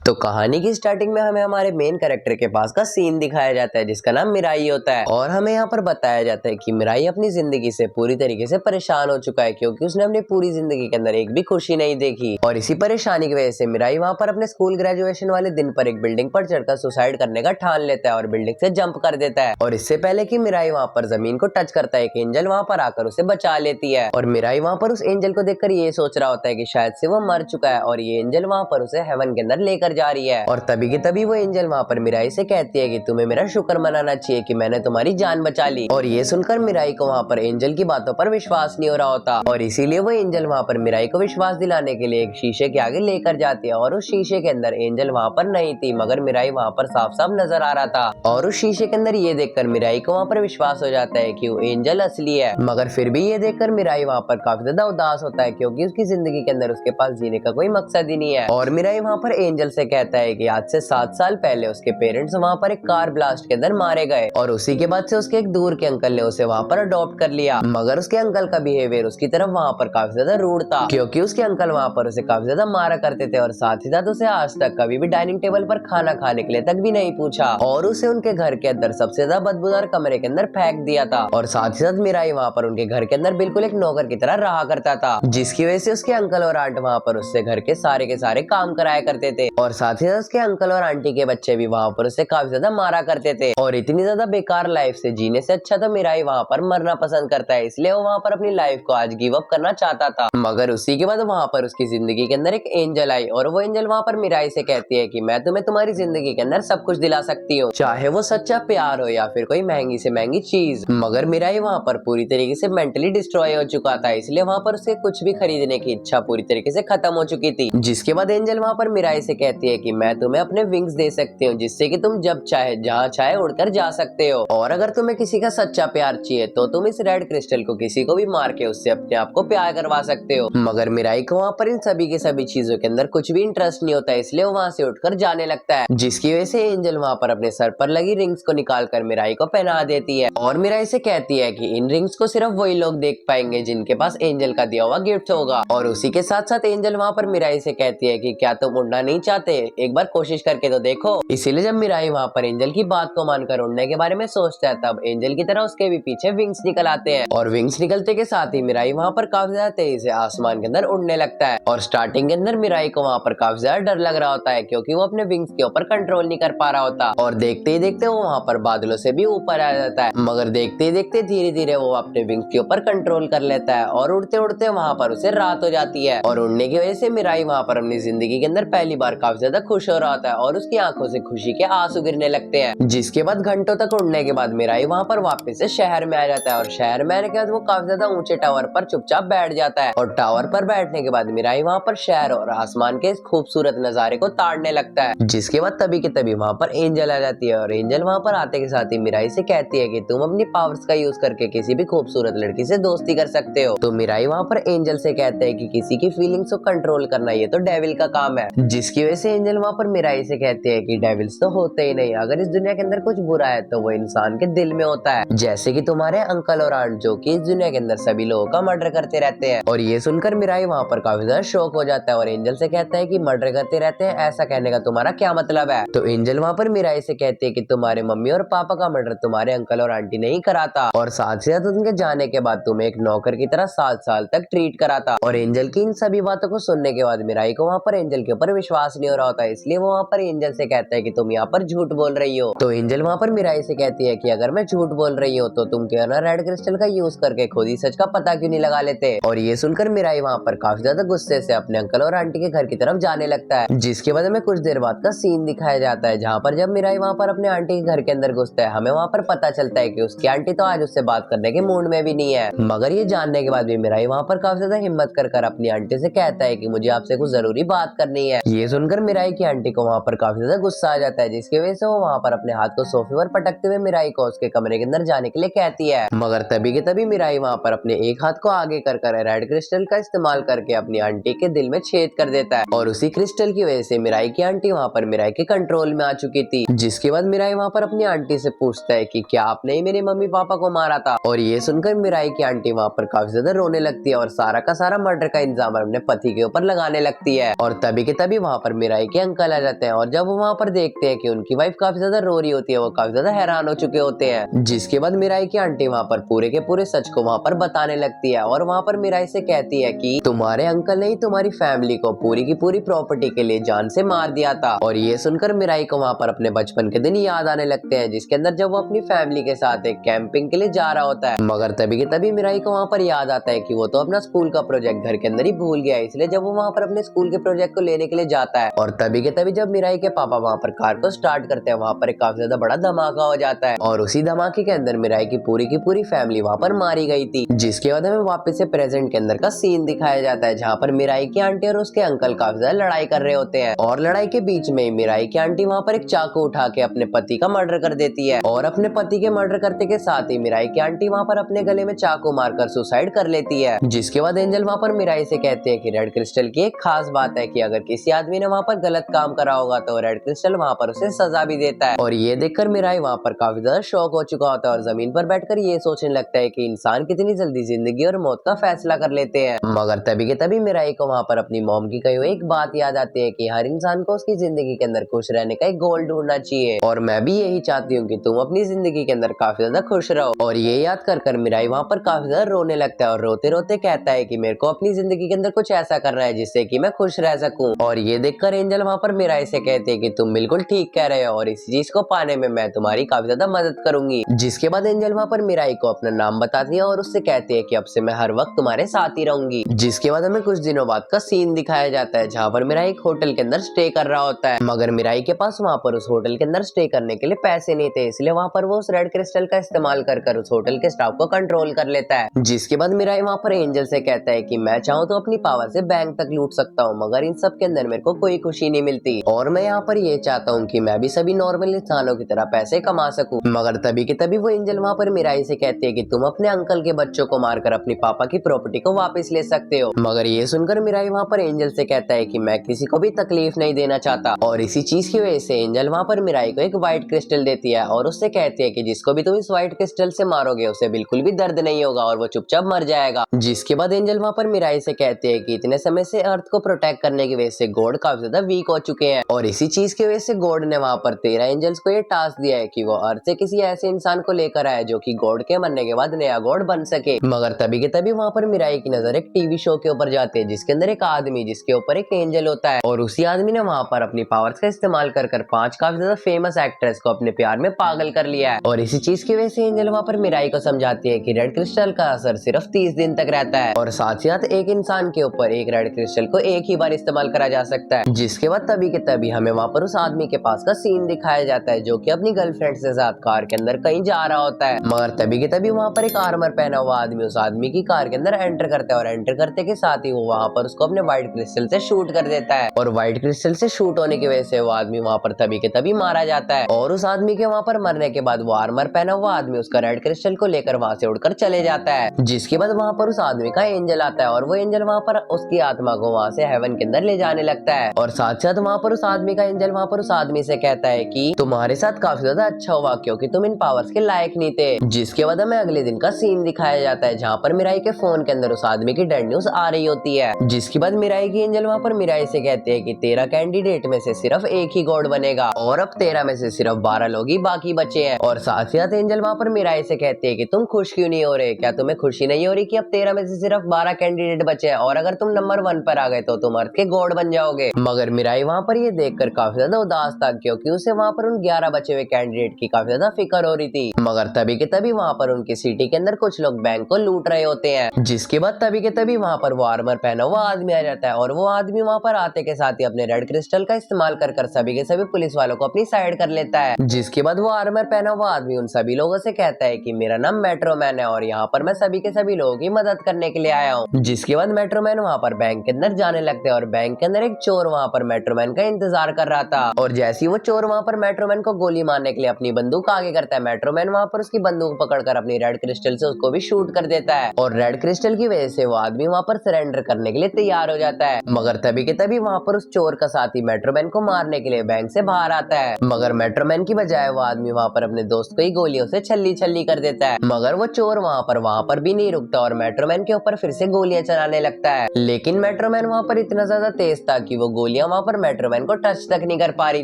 तो कहानी की स्टार्टिंग में हमें हमारे मेन कैरेक्टर के पास का सीन दिखाया जाता है जिसका नाम मिराई होता है और हमें यहाँ पर बताया जाता है कि मिराई अपनी जिंदगी से पूरी तरीके से परेशान हो चुका है क्योंकि उसने अपनी पूरी जिंदगी के अंदर एक भी खुशी नहीं देखी और इसी परेशानी की वजह से मिराई वहाँ पर अपने स्कूल ग्रेजुएशन वाले दिन पर एक बिल्डिंग पर चढ़कर सुसाइड करने का ठान लेता है और बिल्डिंग से जंप कर देता है। और इससे पहले कि मिराई वहाँ पर जमीन को टच करता है, एक एंजल वहाँ पर आकर उसे बचा लेती है और मिराई वहाँ पर उस एंजल को देखकर ये सोच रहा होता है कि शायद से वो मर चुका है और ये एंजल वहाँ पर उसे हेवन के अंदर लेकर जा रही है। और तभी की तभी वो एंजल वहाँ पर मिराई से कहती है कि तुम्हें मेरा शुक्र मनाना चाहिए कि मैंने तुम्हारी जान बचा ली। और ये सुनकर मिराई को वहाँ पर एंजल की बातों पर विश्वास नहीं हो रहा होता और इसीलिए वो एंजल वहाँ पर मिराई को विश्वास दिलाने के लिए एक शीशे के आगे लेकर जाती है और उस शीशे के अंदर एंजल वहाँ पर नहीं थी मगर मिराई वहाँ पर साफ साफ नजर आ रहा था। और उस शीशे के अंदर ये देखकर मिराई को वहाँ पर विश्वास हो जाता है कि वो एंजल असली है। मगर फिर भी ये देखकर मिराई वहाँ पर काफी ज्यादा उदास होता है क्योंकि उसकी जिंदगी के अंदर उसके पास जीने का कोई मकसद ही नहीं है। और मिराई वहाँ पर एंजल से कहता है कि आज से 7 साल पहले उसके पेरेंट्स वहाँ पर एक कार ब्लास्ट के अंदर मारे गए और उसी के बाद से उसके एक दूर के अंकल ने उसे वहाँ पर अडॉप्ट कर लिया। मगर उसके अंकल का बिहेवियर उसकी तरफ वहाँ पर काफी ज्यादा रूड था क्योंकि उसके अंकल वहाँ पर उसे काफी ज्यादा मारा करते थे और साथ ही साथ उसे आज तक कभी भी डाइनिंग टेबल पर खाना खाने के लिए तक भी नहीं पूछा और उसे उनके घर के अंदर सबसे ज्यादा बदबूदार कमरे के अंदर फेंक दिया था। और साथ ही साथ मिराई वहाँ पर उनके घर के अंदर बिल्कुल एक नौकर की तरह रहा करता था जिसकी वजह से उसके अंकल और आंट वहाँ पर उससे घर के सारे काम कराया करते थे। और साथ ही साथ उसके अंकल और आंटी के बच्चे भी वहाँ पर उसे काफी ज्यादा मारा करते थे और इतनी ज्यादा बेकार लाइफ से जीने से अच्छा तो मिराई वहाँ पर मरना पसंद करता है, इसलिए वो वहाँ पर अपनी लाइफ को आज गिव अप करना चाहता था। मगर उसी के बाद वहाँ पर उसकी जिंदगी के अंदर एक एंजल आई और वो एंजल वहाँ पर मिराई से कहती है कि मैं तुम्हें तुम्हारी जिंदगी के अंदर सब कुछ दिला सकती हूँ, चाहे वो सच्चा प्यार हो या फिर कोई महंगी से महंगी चीज। मगर मिराई वहाँ पर पूरी तरीके से मेंटली डिस्ट्रॉय हो चुका था, इसलिए वहाँ पर उसे कुछ भी खरीदने की इच्छा पूरी तरीके से खत्म हो चुकी थी। जिसके बाद एंजल वहाँ पर मिराई से कहती है कि मैं तुम्हें अपने विंग्स दे सकती हूँ जिससे कि तुम जब चाहे जहाँ चाहे उड़कर जा सकते हो और अगर तुम्हें किसी का सच्चा प्यार चाहिए तो तुम इस रेड क्रिस्टल को किसी को भी मार के उससे अपने आप को प्यार करवा सकते हो। मगर मिराई को वहाँ पर इन सभी के सभी चीजों के अंदर कुछ भी इंटरेस्ट नहीं होता है, इसलिए वो वहाँ से उठकर जाने लगता है जिसकी वजह से एंजल वहाँ पर अपने सर पर लगी रिंग्स को निकाल कर मिराई को पहना देती है और मिराई से कहती है कि इन रिंग्स को सिर्फ वही लोग देख पाएंगे जिनके पास एंजल का दिया हुआ गिफ्ट होगा। और उसी के साथ साथ एंजल वहाँ पर मिराई से कहती है कि क्या तुम उड़ना नहीं चाहते, एक बार कोशिश करके तो देखो। इसीलिए जब मिराई वहाँ पर एंजल की बात को मानकर उड़ने के बारे में सोचता है तब एंजल की तरह उसके भी पीछे विंग्स निकल आते हैं और विंग्स निकलते के साथ ही मिराई वहाँ पर काफी ज्यादा तेजी से आसमान के अंदर उड़ने लगता है। और स्टार्टिंग के अंदर मिराई को वहाँ पर काफी ज्यादा डर लग रहा होता है क्योंकि वो अपने विंग्स के ऊपर कंट्रोल नहीं कर पा रहा होता और देखते ही देखते वो वहाँ पर बादलों से भी ऊपर आ जाता है। मगर देखते ही देखते धीरे धीरे वो अपने विंग्स के ऊपर कंट्रोल कर लेता है और उड़ते उड़ते वहाँ पर उसे रात हो जाती है। और उड़ने की वजह से मिराई वहाँ पर अपनी जिंदगी के अंदर पहली बार काफी ज्यादा खुश हो रहा होता है और उसकी आंखों से खुशी के आंसू गिरने लगते हैं। जिसके बाद घंटों तक उड़ने के बाद मिराई वहाँ पर वापस से शहर में आ जाता है और शहर में आने के बाद वो काफी ज्यादा ऊंचे टावर पर चुपचाप बैठ जाता है और टावर पर बैठने के बाद मिराई वहाँ पर शहर और आसमान के इस खूबसूरत नजारे को ताड़ने लगता है। जिसके बाद तभी के तभी वहाँ पर एंजल आ जाती है और एंजल वहाँ पर आते के साथ ही मिराई से कहती है कि तुम अपनी पावर्स का यूज करके किसी भी खूबसूरत लड़की से दोस्ती कर सकते हो। तो मिराई वहाँ पर एंजल से कहते हैं कि किसी की फीलिंग्स को कंट्रोल करना ये तो डेविल का काम है। जिसकी वजह से एंजल वहाँ पर मिराई से कहते हैं कि डेविल्स तो होते ही नहीं, अगर इस दुनिया के अंदर कुछ बुरा है तो वो इंसान के दिल में होता है, जैसे कि तुम्हारे अंकल और आंट जो कि इस दुनिया के अंदर सभी लोगों का मर्डर करते रहते हैं। और ये सुनकर मिराई वहाँ पर काफी ज्यादा शॉक हो जाता है और एंजल से कहता है कि मर्डर करते रहते हैं ऐसा कहने का तुम्हारा क्या मतलब है। तो एंजल वहाँ पर मिराई से कहते हैं कि तुम्हारे मम्मी और पापा का मर्डर तुम्हारे अंकल और आंटी नहीं कराता और साथ ही साथ उनके जाने के बाद तुम्हें एक नौकर की तरह 7 साल तक ट्रीट कराता। और एंजल की इन सभी बातों को सुनने के बाद मिराई को वहाँ पर एंजल के ऊपर विश्वास नहीं हो रहा होता, इसलिए वो वहाँ पर एंजल से कहता है कि तुम यहाँ पर झूठ बोल रही हो। तो एंजल वहाँ पर मिराई से कहती है कि अगर मैं झूठ बोल रही हूँ तो तुम क्यों ना रेड क्रिस्टल का यूज करके खुद ही सच का पता क्यों नहीं लगा लेते। और ये सुनकर मिराई वहाँ पर काफी ज्यादा गुस्से से अपने अंकल और आंटी के घर की तरफ जाने लगता है। जिसके बाद हमें कुछ देर बाद का सीन दिखाया जाता है जहाँ पर जब मिराई वहाँ पर अपने आंटी के घर के अंदर घुसता है हमें वहाँ पर पता चलता है कि उसकी आंटी तो आज उससे बात करने के मूड में भी नहीं है। मगर ये जानने के बाद भी मिराई वहाँ पर काफी ज्यादा हिम्मत कर अपनी आंटी से कहता है कि मुझे आपसे कुछ जरूरी बात करनी है। ये सुनकर मिराई की आंटी को वहाँ पर काफी ज्यादा गुस्सा आ जाता है जिसकी वजह से वो वहाँ पर अपने हाथ को सोफे पर पटकते हुए मिराई को उसके कमरे के अंदर जाने के लिए कहती है। मगर तभी के तभी मिराई वहाँ पर अपने एक हाथ को आगे कर रेड क्रिस्टल का इस्तेमाल करके अपनी आंटी के दिल में छेद कर देता है और उसी क्रिस्टल की वजह से मिराई की आंटी वहाँ पर मिराई के कंट्रोल में आ चुकी थी। जिसके बाद मिराई वहाँ पर अपनी आंटी से पूछता है कि क्या आपने ही मेरे मम्मी पापा को मारा था। और ये सुनकर मिराई की आंटी वहाँ पर काफी ज्यादा रोने लगती है और सारा का सारा मर्डर का इल्जाम अपने पति के ऊपर लगाने लगती है। और तभी के तभी वहाँ पर मिराई के अंकल आ जाते हैं और जब वो वहाँ पर देखते हैं कि उनकी वाइफ काफी ज्यादा रो रही होती है, वो काफी ज्यादा हैरान हो चुके होते हैं। जिसके बाद मिराई की आंटी वहाँ पर पूरे के पूरे सच को वहाँ पर बताने लगती है और वहाँ पर मिराई से कहती है कि तुम्हारे अंकल ने ही तुम्हारी फैमिली को पूरी की पूरी प्रॉपर्टी के लिए जान से मार दिया था। और ये सुनकर मिराई को वहाँ पर अपने बचपन के दिन याद आने लगते हैं, जिसके अंदर जब वो अपनी फैमिली के साथ एक कैंपिंग के लिए जा रहा होता है। मगर तभी के तभी मिराई को वहाँ पर याद आता है कि वो तो अपना स्कूल का प्रोजेक्ट घर के अंदर ही भूल गया है, इसलिए जब वो वहाँ पर अपने स्कूल के प्रोजेक्ट को लेने के लिए जाता है और तभी के तभी जब मिराई के पापा वहाँ पर कार को स्टार्ट करते हैं, वहाँ पर एक काफी ज्यादा बड़ा धमाका हो जाता है और उसी धमाके के अंदर मिराई की पूरी फैमिली वहाँ पर मारी गई थी। जिसके बाद हमें वापस से प्रेजेंट के अंदर का सीन दिखाया जाता है, जहाँ पर मिराई की आंटी और उसके अंकल काफी ज्यादा लड़ाई कर रहे होते हैं और लड़ाई के बीच में मिराई की आंटी वहाँ पर एक चाकू उठा के अपने पति का मर्डर कर देती है और अपने पति के मर्डर करते के साथ ही मिराई की आंटी वहाँ पर अपने गले में चाकू मारकर सुसाइड कर लेती है। जिसके बाद एंजल वहाँ पर मिराई से कहते हैं कि रेड क्रिस्टल की एक खास बात है कि अगर किसी आदमी ने वहाँ पर गलत काम करा होगा तो रेड क्रिस्टल वहाँ पर उसे सजा भी देता है। और ये देखकर मिराई वहाँ पर काफी ज्यादा शॉक हो चुका होता है और जमीन पर बैठकर ये सोचने लगता है कि इंसान कितनी जल्दी जिंदगी और मौत का फैसला कर लेते हैं। मगर तभी के तभी मिराई को वहाँ पर अपनी मॉम की कही हुई एक बात याद आती है कि हर इंसान को उसकी जिंदगी के अंदर खुश रहने का एक गोल ढूंढना चाहिए और मैं भी यही चाहती हूँ कि तुम अपनी जिंदगी के अंदर काफी ज्यादा खुश रहो। और ये याद कर मिराई वहाँ पर काफी ज्यादा रोने लगता है और रोते रोते कहता है कि मेरे को अपनी जिंदगी के अंदर कुछ ऐसा करना है जिससे कि मैं खुश रह सकूं। और ये देखकर एंजल वहाँ पर मिराई से कहते हैं कि तुम बिल्कुल ठीक कह रहे हो और इस चीज को पाने में मैं तुम्हारी काफी ज्यादा मदद करूंगी। जिसके बाद एंजल वहाँ पर मिराई को अपना नाम बताती है और उससे कहती है कि अब से मैं हर वक्त तुम्हारे साथ ही रहूंगी। जिसके बाद हमें कुछ दिनों बाद का सीन दिखाया जाता है, जहाँ पर मिराई एक होटल के अंदर स्टे कर रहा होता है, मगर मिराई के पास वहाँ पर उस होटल के अंदर स्टे करने के लिए पैसे नहीं थे, इसलिए वहाँ पर वो उस रेड क्रिस्टल का इस्तेमाल कर उस होटल के स्टाफ को कंट्रोल कर लेता है। जिसके बाद मिराई वहाँ पर एंजल से कहता है कि मैं चाहूँ तो अपनी पावर से बैंक तक लूट सकता हूँ, मगर इन सब के अंदर मेरे को कोई खुशी नहीं मिलती और मैं यहाँ पर ये चाहता हूँ कि मैं भी सभी नॉर्मल इंसानों की तरह पैसे कमा सकूं। मगर तभी के तभी वो एंजल वहाँ पर मिराई से कहती है कि तुम अपने अंकल के बच्चों को मारकर अपनी पापा की प्रॉपर्टी को वापस ले सकते हो। मगर ये सुनकर मिराई वहाँ पर एंजल से कहता है कि मैं किसी को भी तकलीफ नहीं देना चाहता और इसी चीज की वजह से एंजल वहाँ पर मिराई को एक व्हाइट क्रिस्टल देती है और उससे कहती है कि जिसको भी तुम इस व्हाइट क्रिस्टल से मारोगे उसे बिल्कुल भी दर्द नहीं होगा और वो चुपचाप मर जाएगा। जिसके बाद एंजल वहाँ पर मिराई से कहते हैं कि इतने समय से अर्थ को प्रोटेक्ट करने की वजह से गॉड काफी ज्यादा वीक हो चुके हैं और इसी चीज की वजह से गॉड ने वहाँ पर 13 एंजल्स को ये टास्क दिया है कि वो अर्थ से किसी ऐसे इंसान को लेकर आए जो कि गॉड के मरने के बाद नया गॉड बन सके। मगर तभी के तभी वहाँ पर मिराई की नजर एक टीवी शो के ऊपर जाती है, जिसके अंदर एक आदमी जिसके ऊपर एक एंजल होता है और उसी आदमी ने वहाँ पर अपनी पावर्स का इस्तेमाल कर 5 काफी ज्यादा फेमस एक्ट्रेस को अपने प्यार में पागल कर लिया है। और इसी चीज की वजह से एंजल वहाँ पर मिराई को समझाती है कि रेड क्रिस्टल का असर सिर्फ 30 दिन तक रहता है और साथ ही साथ एक इंसान के ऊपर एक रेड क्रिस्टल को एक ही बार इस्तेमाल करा जा सकता है। जिसके बाद तभी के तभी हमें वहाँ पर उस आदमी के पास का सीन दिखाया जाता है जो कि अपनी गर्लफ्रेंड के साथ कार के अंदर कहीं जा रहा होता है। मगर तभी के तभी वहाँ पर एक आर्मर पहना हुआ आदमी उस आदमी की कार के अंदर एंटर करता है और एंटर करते के साथ ही वो वहाँ पर उसको अपने व्हाइट क्रिस्टल से शूट कर देता है और व्हाइट क्रिस्टल से शूट होने की वजह से वो आदमी वहाँ पर तभी के तभी मारा जाता है। और उस आदमी के वहाँ पर मरने के बाद वो आर्मर पहना हुआ आदमी उसका रेड क्रिस्टल को लेकर वहाँ से उड़कर चले जाता है। जिसके बाद वहाँ पर उस आदमी का एंजल आता है और वो एंजल वहाँ पर उसकी आत्मा को वहाँ से हेवन के अंदर ले जाने लगता है और साथ साथ वहाँ पर उस आदमी का एंजल वहाँ पर उस आदमी से कहता है कि तुम्हारे साथ काफी ज्यादा अच्छा हुआ क्योंकि तुम इन पावर्स के लायक नहीं थे। जिसके बाद हमें अगले दिन का सीन दिखाया जाता है, जहाँ पर मिराई के फोन के अंदर उस आदमी की डेड न्यूज आ रही होती है। जिसके बाद मिराई की एंजल वहाँ पर मिराई से कहते हैं कि 13 कैंडिडेट में से सिर्फ एक ही गॉड बनेगा और अब 13 में से सिर्फ 12 लोग ही बाकी बचे हैं। और साथ ही साथ एंजल वहाँ पर मिराई से कहते हैं कि तुम खुश क्यों नहीं हो रहे, क्या तुम्हें खुशी नहीं हो रही कि अब 13 में से सिर्फ 12 कैंडिडेट बचे हैं और अगर तुम नंबर 1 पर आ गए तो तुम अर्थ के गॉड बन जाओगे। मगर मिराई वहाँ पर ये देखकर काफी ज्यादा उदास था क्योंकि उसे वहाँ पर उन 11 बचे हुए कैंडिडेट की काफी ज्यादा फिक्र हो रही थी। मगर तभी के तभी वहाँ पर उनकी सिटी के अंदर कुछ लोग बैंक को लूट रहे होते हैं। जिसके बाद तभी के तभी वहाँ पर वो आर्मर पहना हुआ आदमी आ जाता है और वो आदमी वहाँ पर आते के साथ ही अपने रेड क्रिस्टल का इस्तेमाल कर सभी के सभी पुलिस वालों को अपनी साइड कर लेता है। जिसके बाद वो आर्मर पहना हुआ आदमी उन सभी लोगों से कहता है कि मेरा नाम मेट्रोमैन है और यहाँ पर मैं सभी के सभी लोगों की मदद करने के लिए आया हूँ। जिसके बाद मेट्रोमैन वहाँ पर बैंक के अंदर जाने लगते हैं और बैंक के अंदर एक चोर वहाँ पर मेट्रोमैन का इंतजार कर रहा था और जैसे ही वो चोर वहाँ पर मेट्रोमैन को गोली मारने के लिए अपनी बंदूक आगे करता है, मेट्रोमैन वहाँ पर उसकी बंदूक पकड़कर अपनी रेड क्रिस्टल से उसको भी शूट कर देता है और रेड क्रिस्टल की वजह से वो आदमी वहाँ पर सरेंडर करने के लिए तैयार हो जाता है। मगर तभी के तभी वहाँ पर उस चोर का साथी मेट्रोमैन को मारने के लिए बैंक से बाहर आता है, मगर मेट्रोमैन की बजाय वो आदमी वहाँ पर अपने दोस्त को ही गोलियों से छल्ली छल्ली कर देता है। मगर वो चोर वहाँ पर भी नहीं रुकता और मेट्रोमैन के ऊपर फिर से गोलियां चलाने लगता है, लेकिन मेट्रोमैन वहाँ पर इतना ज्यादा तेज था कि वो गोलियां गोलियां वहाँ पर मेट्रोमैन को टच तक नहीं कर पा रही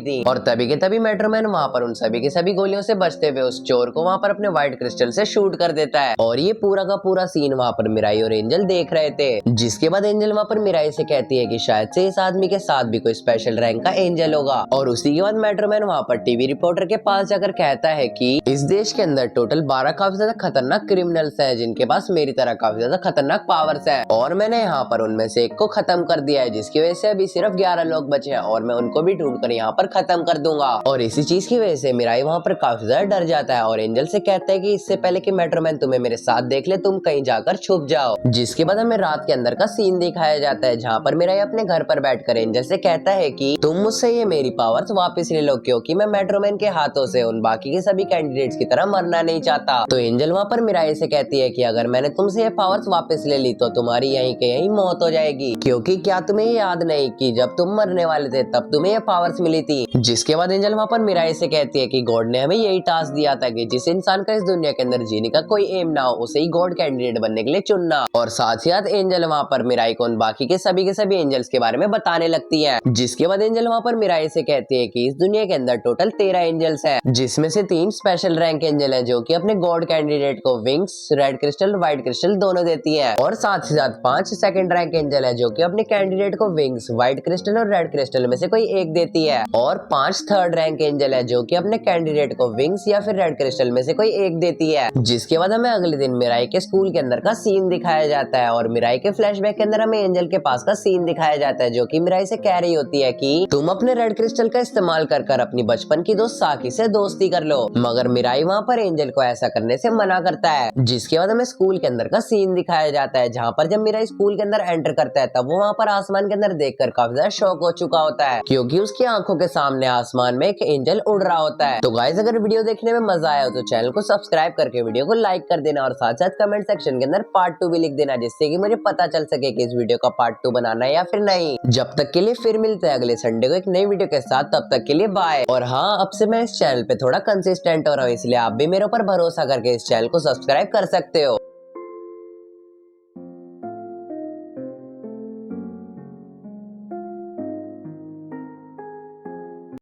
थी। और तभी के तभी मेट्रोमैन वहाँ पर उन सभी के सभी गोलियों से बचते हुए उस चोर को वहाँ पर अपने व्हाइट क्रिस्टल से शूट कर देता है। और ये पूरा का पूरा सीन वहाँ पर मिराई और एंजल देख रहे थे। जिसके बाद एंजल वहाँ पर मिराई से कहती है कि शायद से इस आदमी के साथ भी कोई स्पेशल रैंक का एंजल होगा। और उसी के बाद मेट्रोमैन वहाँ पर टीवी रिपोर्टर के पास जाकर कहता है कि इस देश के अंदर टोटल 12 काफी ज्यादा खतरनाक क्रिमिनल्स हैं जिनके पास मेरी तरह काफी ज्यादा खतरनाक पावर्स हैं, और मैंने यहाँ पर उनमें से एक को खत्म कर दिया है, जिसकी वजह से अभी सिर्फ 11 लोग बचे हैं और मैं उनको भी ढूंढ कर यहाँ पर खत्म कर दूंगा। और इसी चीज की वजह से मिराई वहाँ पर काफी ज्यादा डर जाता है और एंजल से कहता है कि इससे पहले कि मेट्रोमैन तुम्हें मेरे साथ देख ले तुम कहीं जाकर छुप जाओ। जिसके बाद हमें रात के अंदर का सीन दिखाया जाता है जहाँ पर मिराई अपने घर पर बैठकर एंजल से कहता है कि तुम मुझसे ये मेरी पावर्स वापस ले लो, क्योंकि मैं मेट्रोमैन के हाथों से उन बाकी के सभी कैंडिडेट्स की तरह मरना नहीं चाहता। तो एंजल वहाँ पर मिराई से कहती है कि अगर मैंने तुमसे ये पावर्स वापस ले ली तो तुम्हारी यहीं के यहीं मौत हो जाएगी, क्योंकि क्या तुम्हें याद नहीं कि जब तुम मरने वाले थे तब तुम्हें ये पावर्स मिली थी। जिसके बाद एंजल वहाँ पर मिराई से कहती है कि गॉड ने हमें यही टास्क दिया था कि जिस इंसान का इस दुनिया के अंदर जीने का कोई एम ना हो उसे ही गॉड कैंडिडेट बनने के लिए चुनना। और साथ ही साथ एंजल वहाँ पर मिराई को उन बाकी के सभी एंजल्स के बारे में बताने लगती है। जिसके बाद एंजल वहाँ पर मिराई से कहती है कि इस दुनिया के अंदर टोटल 13 एंजल्स हैं, जिसमें से 3 स्पेशल रैंक एंजल हैं जो कि अपने गॉड कैंडिडेट को wings, red crystal, white crystal दोनों देती है। और साथ ही साथ 5 सेकंड रैंक एंजल है जो कि अपने कैंडिडेट को विंग्स, व्हाइट क्रिस्टल और रेड क्रिस्टल में से कोई एक देती है। और 5 थर्ड रैंक एंजल है जो कि अपने कैंडिडेट को विंग्स या फिर रेड क्रिस्टल में से कोई एक देती है। जिसके बाद हमें अगले दिन मिराई के स्कूल के अंदर का सीन दिखाया जाता है और मिराई के फ्लैशबैक के अंदर हमें एंजल के पास का सीन दिखाया जाता है जो कि मिराई से कह रही होती है कि तुम अपने रेड क्रिस्टल का इस्तेमाल कर अपनी बचपन की दोस्त साकी से दोस्ती कर लो। मगर मिराई वहाँ पर एंजल को ऐसा करने से मना करता है। जिसके बाद हमें स्कूल के अंदर का सीन दिखाया जाता है जहाँ पर जब मिराई स्कूल के अंदर एंटर करता है तब वो वहाँ पर आसमान के अंदर देखकर काफी ज्यादा शॉक हो चुका होता है, क्योंकि उसकी आंखों के सामने आसमान में एक एंजल उड़ रहा होता है। तो गाइस अगर वीडियो देखने में मजा आया हो तो चैनल को सब्सक्राइब करके वीडियो को लाइक कर देना और साथ साथ कमेंट सेक्शन के अंदर पार्ट 2 भी लिख देना, जिससे कि मुझे पता चल सके कि इस वीडियो का पार्ट 2 बनाना है या फिर नहीं। जब तक के लिए फिर मिलते हैं अगले संडे को एक नई वीडियो के साथ, तब तक के लिए बाय। और हाँ, अब से मैं इस चैनल पे थोड़ा कंसिस्टेंट हो रहा हूँ, इसलिए आप भी मेरे ऊपर भरोसा करके इस चैनल को सब्सक्राइब कर सकते हो।